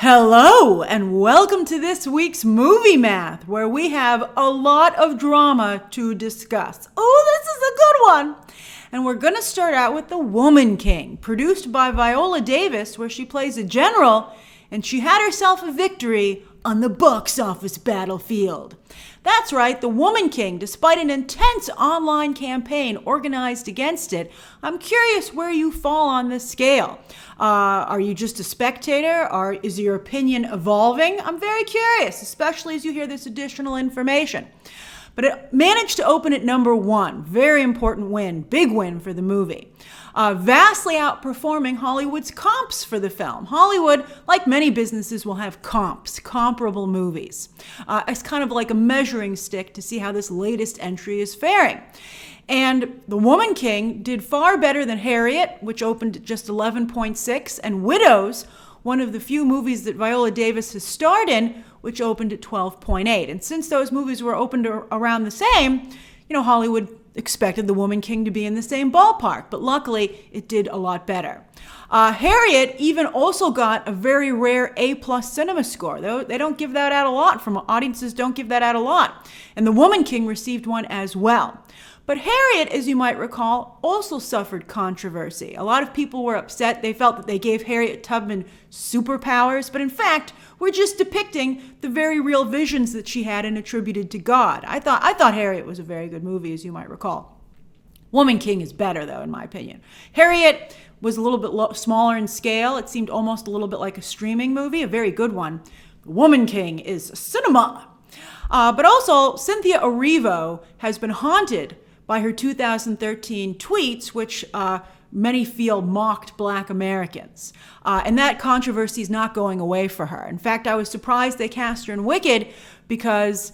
Hello, and welcome to this week's Movie Math, where we have a lot of drama to discuss. Oh, this is a good one! And we're going to start out with The Woman King, produced by Viola Davis, where she plays a general, and she had herself a victory on the box office battlefield. That's right, The Woman King, despite an intense online campaign organized against it. I'm curious where you fall on this scale. Are you just a spectator, or is your opinion evolving? I'm very curious, especially as you hear this additional information. But it managed to open at number 1. Very important win, big win for the movie. Vastly outperforming Hollywood's comps for the film. Hollywood, like many businesses, will have comps, comparable movies. It's kind of like a measuring stick to see how this latest entry is faring. And The Woman King did far better than Harriet, which opened at just 11.6, and Widows, one of the few movies that Viola Davis has starred in, which opened at 12.8. And since those movies were opened around the same, Hollywood expected The Woman King to be in the same ballpark, but luckily it did a lot better. Harriet even also got a very rare A+ cinema score, though they don't give that out a lot, audiences don't give that out a lot. And The Woman King received one as well. But Harriet, as you might recall, also suffered controversy. A lot of people were upset. They felt that they gave Harriet Tubman superpowers, but in fact, we're just depicting the very real visions that she had and attributed to God. I thought Harriet was a very good movie, as you might recall. Woman King is better, though, in my opinion. Harriet was a little bit smaller in scale. It seemed almost a little bit like a streaming movie, a very good one. Woman King is cinema. But also, Cynthia Erivo has been haunted by her 2013 tweets, which many feel mocked Black Americans. And that controversy is not going away for her. In fact, I was surprised they cast her in Wicked because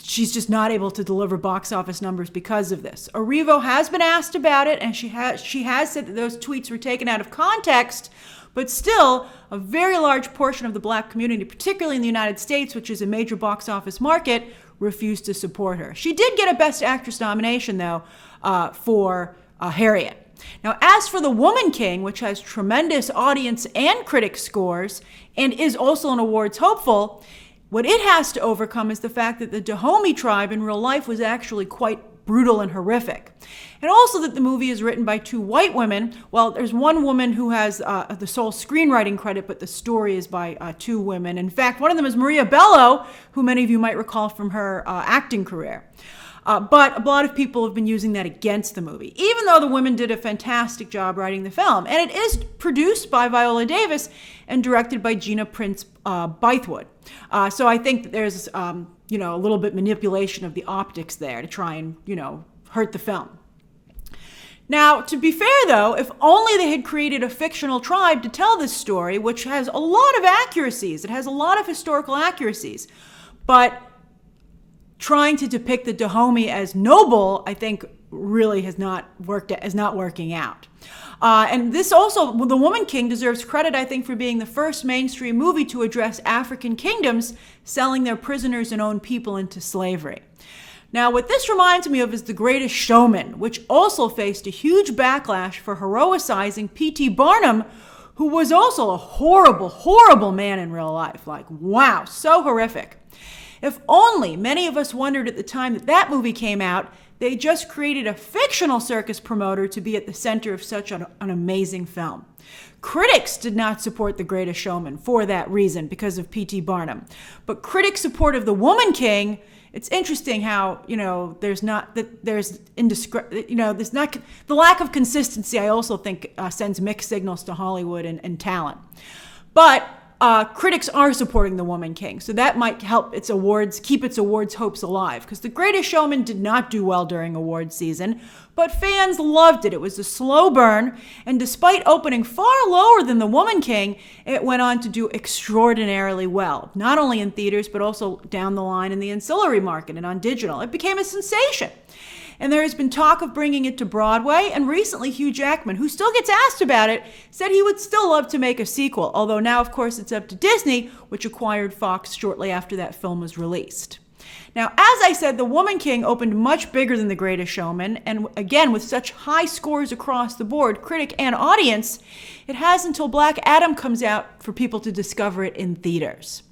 she's just not able to deliver box office numbers because of this. Erivo has been asked about it, and she has said that those tweets were taken out of context, but still, a very large portion of the Black community, particularly in the United States, which is a major box office market, refused to support her. She did get a Best Actress nomination, though, for Harriet. Now, as for The Woman King, which has tremendous audience and critic scores and is also an awards hopeful, what it has to overcome is the fact that the Dahomey tribe in real life was actually quite brutal and horrific. And also that the movie is written by 2 white women. Well, there's one woman who has the sole screenwriting credit, but the story is by 2 women. In fact, one of them is Maria Bello, who many of you might recall from her acting career. But a lot of people have been using that against the movie, even though the women did a fantastic job writing the film. And it is produced by Viola Davis and directed by Gina Prince Bythewood. So I think that there's a little bit manipulation of the optics there to try and, hurt the film. Now, to be fair, though, if only they had created a fictional tribe to tell this story, which has a lot of accuracies. It has a lot of historical accuracies. But trying to depict the Dahomey as noble, I think, really is not working out. And this also, The Woman King deserves credit, I think, for being the first mainstream movie to address African kingdoms selling their prisoners and own people into slavery. Now, what this reminds me of is The Greatest Showman, which also faced a huge backlash for heroicizing P.T. Barnum, who was also a horrible, horrible man in real life. Like, wow, so horrific. If only many of us wondered at the time that movie came out, they just created a fictional circus promoter to be at the center of such an amazing film. Critics did not support The Greatest Showman for that reason, because of P.T. Barnum. But critic support of The Woman King, it's interesting how, the lack of consistency, I also think, sends mixed signals to Hollywood and talent. But critics are supporting The Woman King, so that might help keep its awards hopes alive, because The Greatest Showman did not do well during awards season, but fans loved it. It was a slow burn, and despite opening far lower than The Woman King, it went on to do extraordinarily well, not only in theaters, but also down the line in the ancillary market and on digital. It became a sensation. And there has been talk of bringing it to Broadway, and recently Hugh Jackman, who still gets asked about it, said he would still love to make a sequel, although now, of course, it's up to Disney, which acquired Fox shortly after that film was released. Now, as I said, The Woman King opened much bigger than The Greatest Showman, and again, with such high scores across the board, critic and audience, it has until Black Adam comes out for people to discover it in theaters.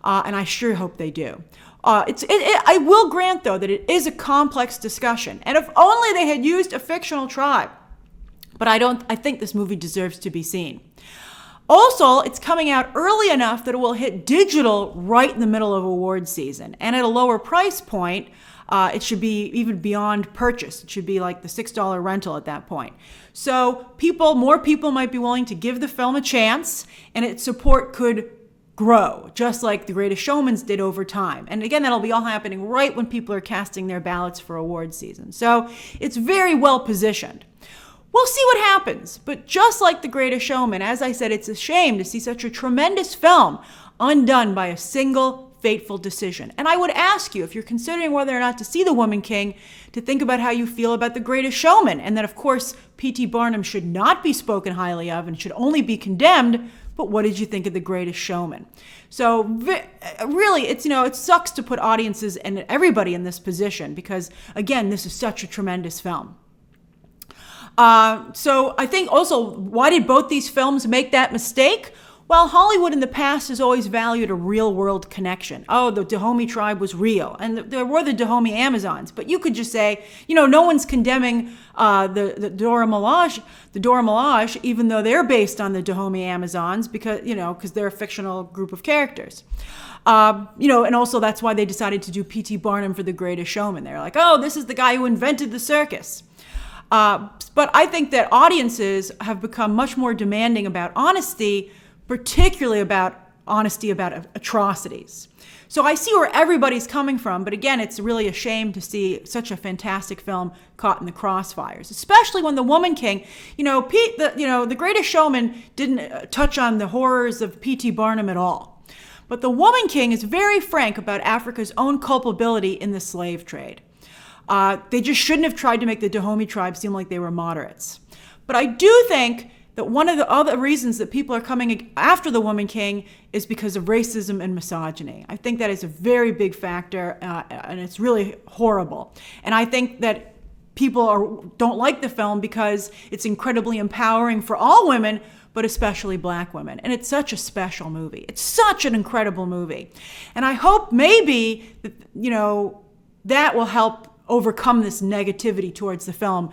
And I sure hope they do. I will grant, though, that it is a complex discussion, and if only they had used a fictional tribe. But I think this movie deserves to be seen. Also, it's coming out early enough that it will hit digital right in the middle of awards season. And at a lower price point, it should be even beyond purchase. It should be like the $6 rental at that point. So more people might be willing to give the film a chance, and its support could grow, just like The Greatest Showman's did over time. And again, that'll be all happening right when people are casting their ballots for awards season. So it's very well positioned. We'll see what happens, but just like The Greatest Showman, as I said, it's a shame to see such a tremendous film undone by a single fateful decision. And I would ask you, if you're considering whether or not to see The Woman King, to think about how you feel about The Greatest Showman, and that, of course, P.T. Barnum should not be spoken highly of and should only be condemned, but what did you think of The Greatest Showman? So really, it sucks to put audiences and everybody in this position because, again, this is such a tremendous film. So I think also, why did both these films make that mistake? Well, Hollywood in the past has always valued a real-world connection. Oh, the Dahomey tribe was real, and there were the Dahomey Amazons. But you could just say, no one's condemning the Dora Milaje, even though they're based on the Dahomey Amazons, because they're a fictional group of characters. And also that's why they decided to do P.T. Barnum for The Greatest Showman. They're like, oh, this is the guy who invented the circus. But I think that audiences have become much more demanding about honesty, particularly about honesty about atrocities. So I see where everybody's coming from, but again, it's really a shame to see such a fantastic film caught in the crossfires, especially when The Woman King, The Greatest Showman didn't touch on the horrors of P.T. Barnum at all. But The Woman King is very frank about Africa's own culpability in the slave trade. They just shouldn't have tried to make the Dahomey tribe seem like they were moderates. But I do think that one of the other reasons that people are coming after The Woman King is because of racism and misogyny. I think that is a very big factor, and it's really horrible. And I think that people don't like the film because it's incredibly empowering for all women, but especially Black women. And it's such a special movie. It's such an incredible movie. And I hope maybe that will help overcome this negativity towards the film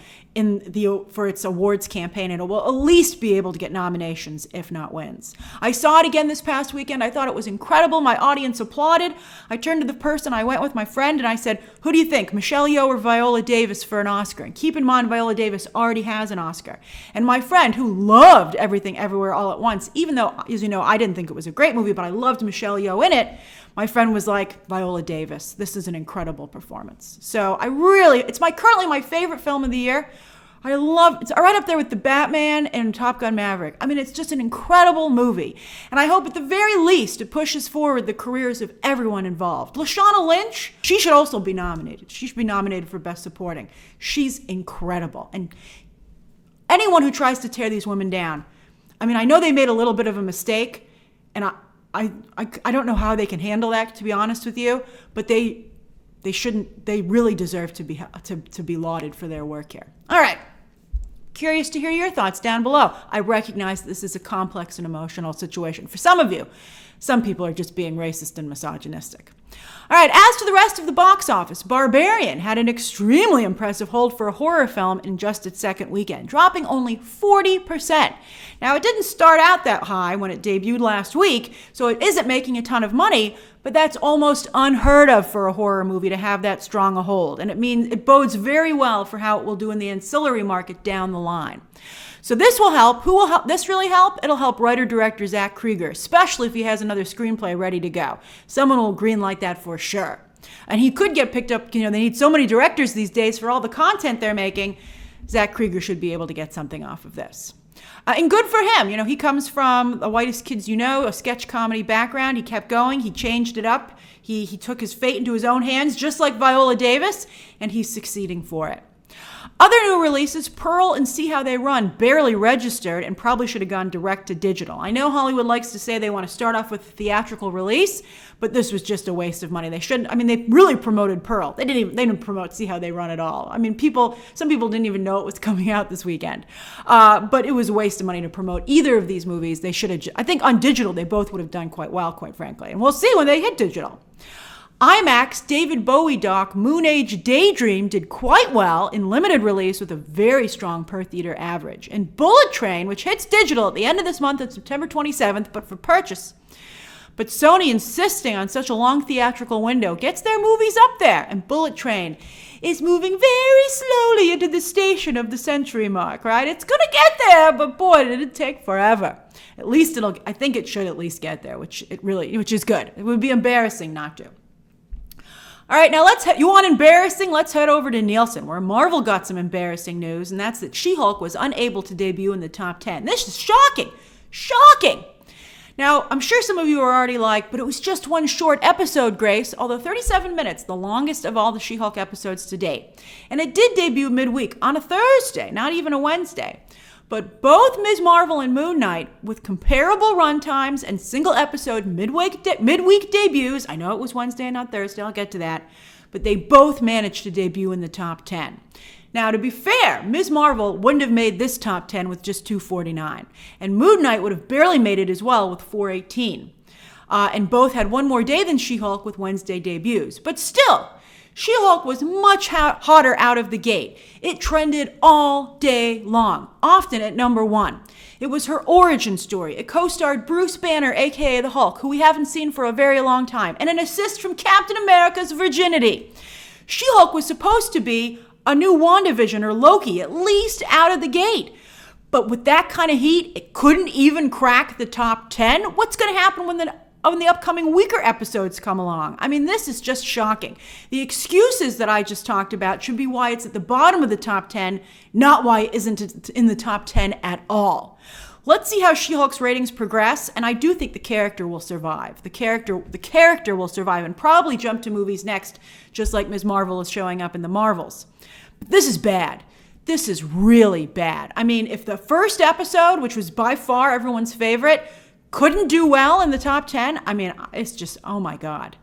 for its awards campaign, and it will at least be able to get nominations, if not wins. I saw it again this past weekend. I thought it was incredible. My audience applauded. I turned to the person I went with, my friend, and I said, who do you think, Michelle Yeoh or Viola Davis for an Oscar? And keep in mind, Viola Davis already has an Oscar. And my friend, who loved Everything Everywhere All at Once, even though, as you know, I didn't think it was a great movie, but I loved Michelle Yeoh in it, my friend was like, Viola Davis, this is an incredible performance. So it's currently my favorite film of the year. It's right up there with The Batman and Top Gun Maverick. I mean, it's just an incredible movie. And I hope at the very least it pushes forward the careers of everyone involved. Lashana Lynch, she should also be nominated. She should be nominated for Best Supporting. She's incredible. And anyone who tries to tear these women down, I mean, I know they made a little bit of a mistake, and I don't know how they can handle that, to be honest with you, but they really deserve to be lauded for their work here. All right. Curious to hear your thoughts down below. I recognize this is a complex and emotional situation for some of you. Some people are just being racist and misogynistic. All right, as to the rest of the box office, Barbarian had an extremely impressive hold for a horror film in just its second weekend, dropping only 40%. Now, it didn't start out that high when it debuted last week, so it isn't making a ton of money, but that's almost unheard of for a horror movie to have that strong a hold, and it bodes very well for how it will do in the ancillary market down the line. So this will help. Who will help this really help? It'll help writer-director Zach Krieger, especially if he has another screenplay ready to go. Someone will greenlight that for sure. And he could get picked up. They need so many directors these days for all the content they're making. Zach Krieger should be able to get something off of this. And good for him. He comes from The Whitest Kids You Know, a sketch comedy background. He kept going. He changed it up. He took his fate into his own hands, just like Viola Davis, and he's succeeding for it. Other new releases, Pearl and See How They Run, barely registered and probably should have gone direct to digital. I know Hollywood likes to say they want to start off with a theatrical release, but this was just a waste of money. They shouldn't. I mean, they really promoted Pearl. They didn't promote See How They Run at all. I mean, some people didn't even know it was coming out this weekend. But it was a waste of money to promote either of these movies. They should have. I think on digital they both would have done quite well, quite frankly. And we'll see when they hit digital. IMAX David Bowie doc Moon Age Daydream did quite well in limited release with a very strong per theater average. And Bullet Train, which hits digital at the end of this month on September 27th, but for purchase. But Sony insisting on such a long theatrical window gets their movies up there, and Bullet Train is moving very slowly into the station of the century mark, right? It's gonna get there, but boy, did it take forever. At least I think it should at least get there, which is good. It would be embarrassing not to. All right, now you want embarrassing? Let's head over to Nielsen, where Marvel got some embarrassing news, and that's that She-Hulk was unable to debut in the top 10. This is shocking. Shocking. Now, I'm sure some of you are already like, but it was just one short episode, Grace, although 37 minutes, the longest of all the She-Hulk episodes to date. And it did debut midweek on a Thursday, not even a Wednesday. But both Ms. Marvel and Moon Knight, with comparable runtimes and single episode midweek debuts, I know it was Wednesday and not Thursday, I'll get to that, but they both managed to debut in the top 10. Now, to be fair, Ms. Marvel wouldn't have made this top 10 with just 249, and Moon Knight would have barely made it as well with 418. And both had one more day than She-Hulk with Wednesday debuts. But still, She-Hulk was much hotter out of the gate. It trended all day long, often at number 1. It was her origin story. It co-starred Bruce Banner, aka the Hulk, who we haven't seen for a very long time, and an assist from Captain America's virginity. She-Hulk was supposed to be a new WandaVision or Loki, at least out of the gate. But with that kind of heat, it couldn't even crack the top 10. What's going to happen when the upcoming weaker episodes come along? I mean, this is just shocking. The excuses that I just talked about should be why it's at the bottom of the top 10, not why it isn't in the top 10 at all. Let's see how She-Hulk's ratings progress, and I do think the character will survive. The character will survive and probably jump to movies next, just like Ms. Marvel is showing up in the Marvels. But this is bad. This is really bad. I mean, if the first episode, which was by far everyone's favorite, couldn't do well in the top 10, I mean, it's just, oh my God.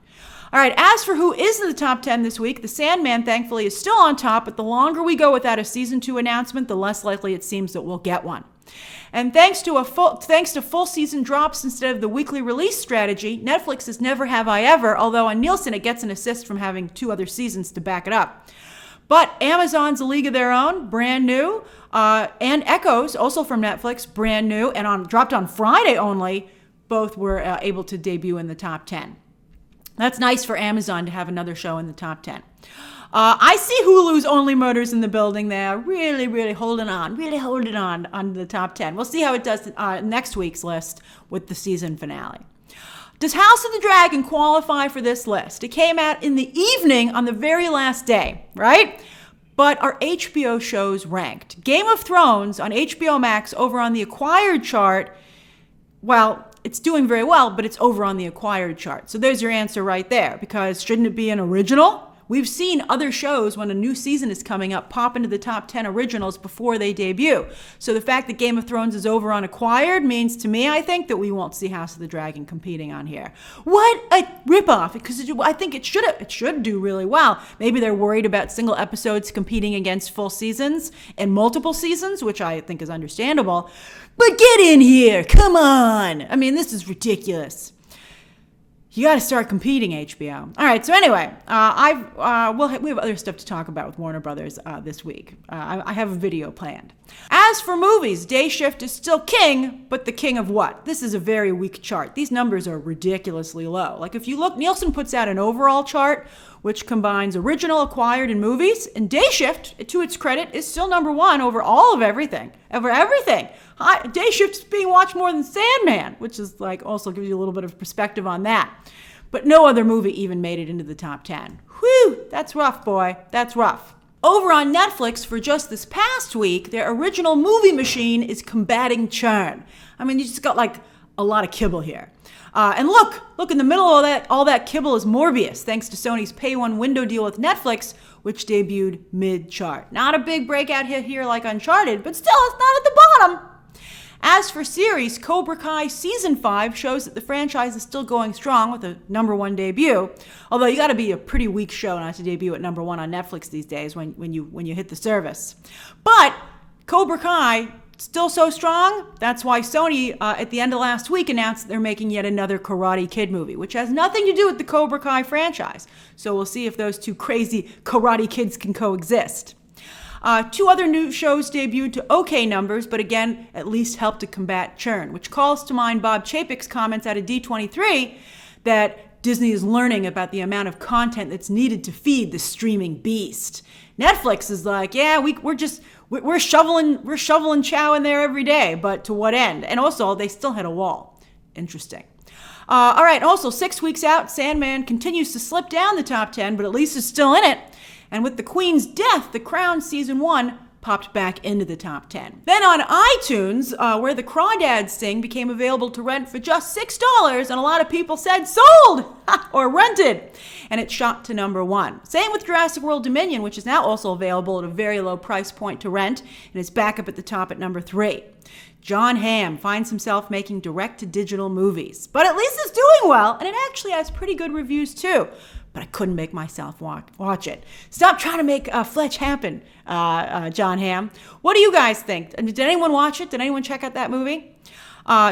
All right, as for who is in the top 10 this week, The Sandman, thankfully, is still on top, but the longer we go without a season 2 announcement, the less likely it seems that we'll get one. And thanks to full season drops instead of the weekly release strategy, Netflix is Never Have I Ever, although on Nielsen it gets an assist from having 2 other seasons to back it up. But Amazon's A League of Their Own, brand new, and Echoes, also from Netflix, brand new, and dropped on Friday only, both were able to debut in the top 10. That's nice for Amazon to have another show in the top 10. I see Hulu's Only Murders in the Building there, really holding on the top 10. We'll see how it does next week's list with the season finale. Does House of the Dragon qualify for this list? It came out in the evening on the very last day, right? But are HBO shows ranked? Game of Thrones on HBO Max over on the acquired chart, well, it's doing very well, but it's over on the acquired chart. So there's your answer right there, because shouldn't it be an original? We've seen other shows when a new season is coming up pop into the top 10 originals before they debut. So the fact that Game of Thrones is over on acquired means to me, I think, that we won't see House of the Dragon competing on here. What a ripoff, because I think it should do really well. Maybe they're worried about single episodes competing against full seasons and multiple seasons, which I think is understandable. But get in here, come on. I mean, this is ridiculous. You got to start competing, HBO. All right, so anyway, we have other stuff to talk about with Warner Brothers this week. I have a video planned. As for movies, Day Shift is still king, but the king of what? This is a very weak chart. These numbers are ridiculously low. Like if you look, Nielsen puts out an overall chart which combines original, acquired, and movies, and Day Shift, to its credit, is still number 1 over all of everything. Day Shift's being watched more than Sandman, which is like also gives you a little bit of perspective on that. But no other movie even made it into the top 10. Whew, that's rough, boy. That's rough. Over on Netflix for just this past week, their original movie machine is combating churn. I mean, you just got like a lot of kibble here. And look, in the middle of all that kibble is Morbius, thanks to Sony's Pay One window deal with Netflix, which debuted mid-chart. Not a big breakout hit here like Uncharted, but still, it's not at the bottom. As for series, Cobra Kai Season 5 shows that the franchise is still going strong with a #1 debut. Although you got to be a pretty weak show not to debut at #1 on Netflix these days when you hit the service. But Cobra Kai still so strong. That's why Sony at the end of last week announced they're making yet another Karate Kid movie, which has nothing to do with the Cobra Kai franchise. So we'll see if those two crazy Karate Kids can coexist. 2 other new shows debuted to okay numbers, but again, at least helped to combat churn, which calls to mind Bob Chapek's comments at a D23 that Disney is learning about the amount of content that's needed to feed the streaming beast. Netflix is like, yeah, we're shoveling chow in there every day, but to what end? And also, they still hit a wall. Interesting. All right, also 6 weeks out, Sandman continues to slip down the top 10, but at least is still in it. And with The Queen's death, The Crown Season 1 popped back into the top 10. Then on iTunes, where The Crawdads Sing became available to rent for just $6, and a lot of people said sold or rented, and it shot to #1. Same with Jurassic World Dominion, which is now also available at a very low price point to rent, and is back up at the top at #3. Jon Hamm finds himself making direct-to-digital movies, but at least it's doing well, and it actually has pretty good reviews too. But I couldn't make myself watch it. Stop trying to make Fletch happen, Jon Hamm. What do you guys think? Did anyone watch it? Did anyone check out that movie?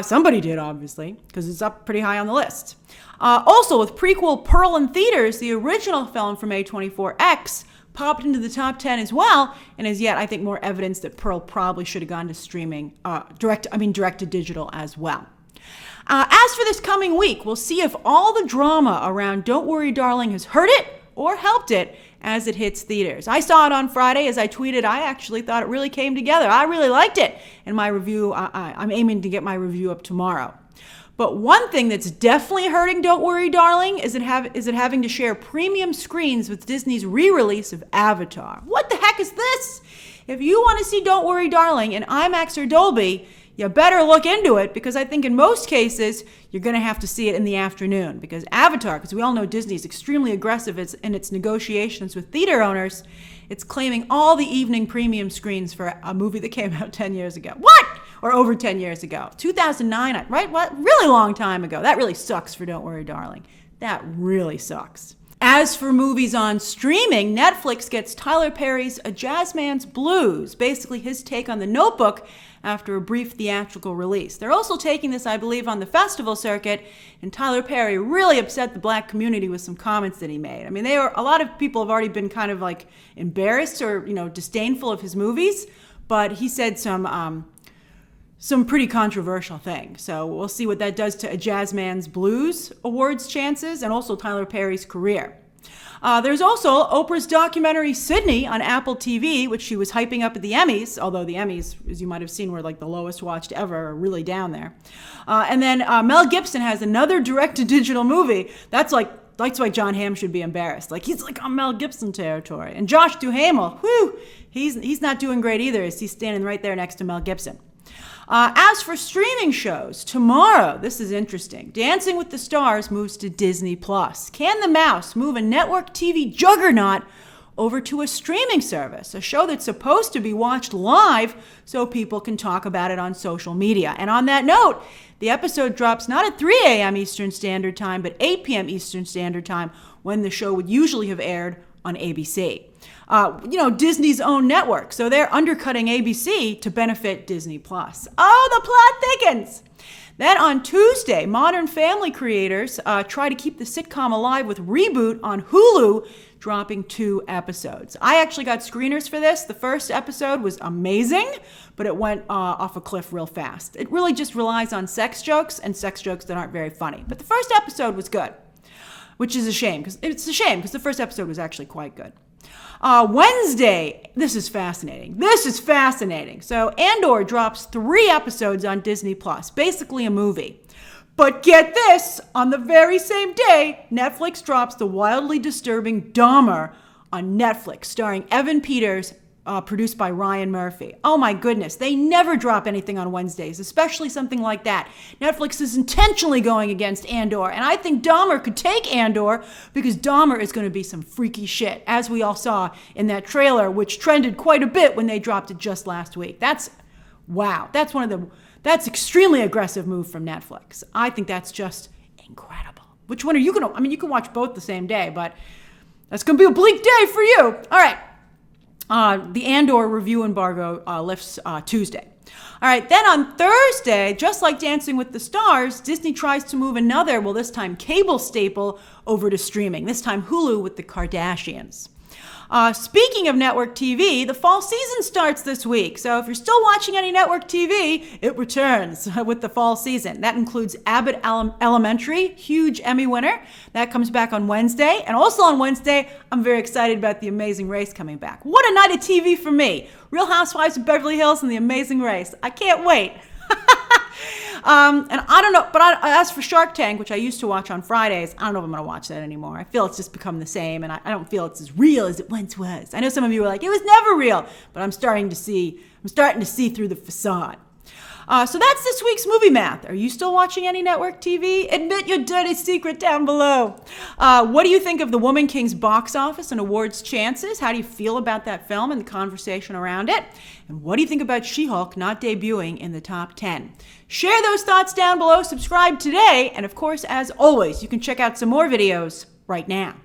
Somebody did, obviously, because it's up pretty high on the list. Also, with prequel Pearl in theaters, the original film from A24X popped into the top 10 as well, and is yet, I think, more evidence that Pearl probably should have gone to streaming, direct to digital as well. As for this coming week, we'll see if all the drama around Don't Worry Darling has hurt it or helped it as it hits theaters. I saw it on Friday. As I tweeted, I actually thought it really came together. I really liked it. And my review, I'm aiming to get my review up tomorrow. But one thing that's definitely hurting Don't Worry Darling is it having to share premium screens with Disney's re-release of Avatar. What the heck is this? If you want to see Don't Worry Darling in IMAX or Dolby, you better look into it, because I think in most cases, you're going to have to see it in the afternoon, because Avatar, because we all know Disney is extremely aggressive in its negotiations with theater owners, it's claiming all the evening premium screens for a movie that came out 10 years ago. What? Or over 10 years ago. 2009, right? What? Really long time ago. That really sucks for Don't Worry Darling. That really sucks. As for movies on streaming, Netflix gets Tyler Perry's A Jazzman's Blues, basically his take on The Notebook after a brief theatrical release. They're also taking this, I believe, on the festival circuit, and Tyler Perry really upset the black community with some comments that he made. I mean, a lot of people have already been kind of like embarrassed or, disdainful of his movies, but he said some pretty controversial things. So we'll see what that does to A Jazzman's Blues awards chances and also Tyler Perry's career. There's also Oprah's documentary Sydney on Apple TV, which she was hyping up at the Emmys, although the Emmys, as you might have seen, were like the lowest watched ever, really down there. And then Mel Gibson has another direct-to-digital movie. That's why Jon Hamm should be embarrassed. He's like on Mel Gibson territory. And Josh Duhamel, he's not doing great either, as he's standing right there next to Mel Gibson. As for streaming shows, tomorrow, this is interesting. Dancing with the Stars moves to Disney+. Can the Mouse move a network TV juggernaut over to a streaming service, a show that's supposed to be watched live so people can talk about it on social media? And on that note, the episode drops not at 3 a.m. Eastern Standard Time, but 8 p.m. Eastern Standard Time, when the show would usually have aired on ABC. Disney's own network. So they're undercutting ABC to benefit Disney+. Oh, the plot thickens. Then on Tuesday, Modern Family creators try to keep the sitcom alive with Reboot on Hulu, dropping 2 episodes. I actually got screeners for this. The first episode was amazing, but it went off a cliff real fast. It really just relies on sex jokes and sex jokes that aren't very funny. But the first episode was good, which is a shame, because the first episode was actually quite good. Wednesday, this is fascinating. So Andor drops 3 episodes on Disney+, basically a movie. But get this, on the very same day, Netflix drops the wildly disturbing Dahmer on Netflix, starring Evan Peters produced by Ryan Murphy. Oh my goodness, they never drop anything on Wednesdays, especially something like that. Netflix is intentionally going against Andor, and I think Dahmer could take Andor because Dahmer is going to be some freaky shit, as we all saw in that trailer, which trended quite a bit when they dropped it just last week. Wow, that's extremely aggressive move from Netflix. I think that's just incredible. Which one are you going to, you can watch both the same day, but that's going to be a bleak day for you. All right. The Andor review embargo lifts Tuesday. All right, then on Thursday, just like Dancing with the Stars, Disney tries to move another, this time cable staple, over to streaming. This time Hulu with the Kardashians. Speaking of network TV, the fall season starts this week. So if you're still watching any network TV, it returns with the fall season. That includes Abbott Elementary, huge Emmy winner. That comes back on Wednesday. And also on Wednesday, I'm very excited about The Amazing Race coming back. What a night of TV for me. Real Housewives of Beverly Hills and The Amazing Race. I can't wait. And I don't know, but as for Shark Tank, which I used to watch on Fridays, I don't know if I'm going to watch that anymore. I feel it's just become the same, and I don't feel it's as real as it once was. I know some of you were like, it was never real, but I'm starting to see through the facade. So that's this week's movie math. Are you still watching any network TV? Admit your dirty secret down below. What do you think of The Woman King's box office and awards chances? How do you feel about that film and the conversation around it? And what do you think about She-Hulk not debuting in the top 10? Share those thoughts down below. Subscribe today. And of course, as always, you can check out some more videos right now.